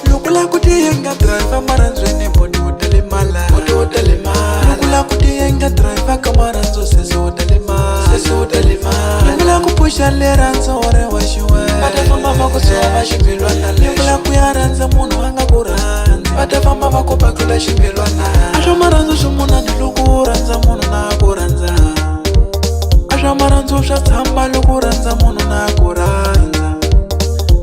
Lukula kutiyenga driver maranzweni bodi utale mala. Lukula kutiyenga driver kamaranzo sese utale mala. Lukula kupusha leranzo ore washiwe. Batafamba vakusoba shimbilwana lesho. Lukula kuyaranza munu wanga kuranza. Batafamba vakupakula shimbilwana. Asho maranzo shumuna nilukuranza munu na kuranza. Asho maranzo shatsamba lukuranza munu na kuranza.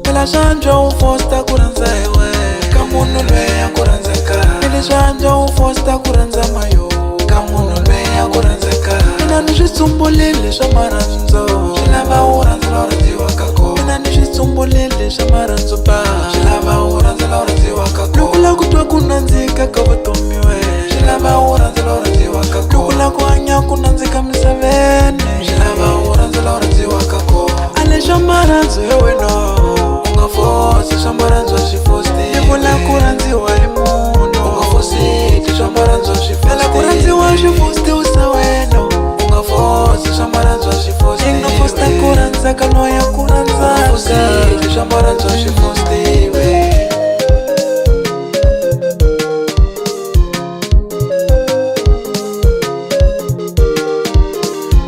Ela shanjo ufosta kuranza ewe. Kamunhu lweya kuranzeka. Ela shanjo ufosta kuranza mayo. Kamunhu lweya kuranzeka. Mina ni switsumbulile swa maranzo. Swilava u rhandza la u rhandziwaka kona. Mina ni switsumbulile swa maranzo ba. Swilava u rhandza la u rhandziwaka kona. Loko la ku twa ku nandzika ka vutomi we. Swilava u rhandza la u rhandziwaka kona. Loko la ku hanya ku nandzika misaveni. Swilava u rhandza la u rhandziwaka kona. Ale swa maranzo hi wena. Ungafosi swa maranzo swifosti. Levula ku rhandziwa hi munhu. Ungafosi swa maranzo swifosti. Ela ku rhandziwa swifosti usa wena. Ungafosi swa maranzo swifosti. Inga fosta ku rhandzaka loya ku rhandzaka. Ungafosi swa maranzo swifosti we.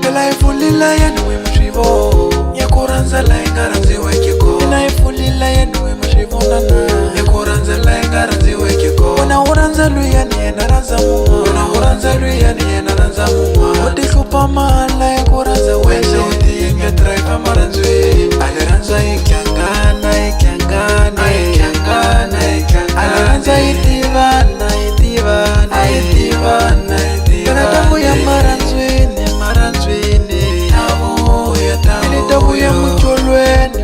Ela ifulila yena we mshivo. Ya ku rhandza la inga rhandziweki kona. Ela ifulila yena we mshivo nana. Ya ku rhandza la inga rhandziweki kona. Una u rhandza luyani yena rhandza mun'wana. Una u rhandza luyani yena rhandza mun'wana. U ti hlupha mahala ya ku rhandza wena. U tiyenga driver marandzweni. Ale rhandza yi kyangana. Ale rhandza yi tivana. Ela ta vuya marandzweni. Ela ta vuya mutyolweni.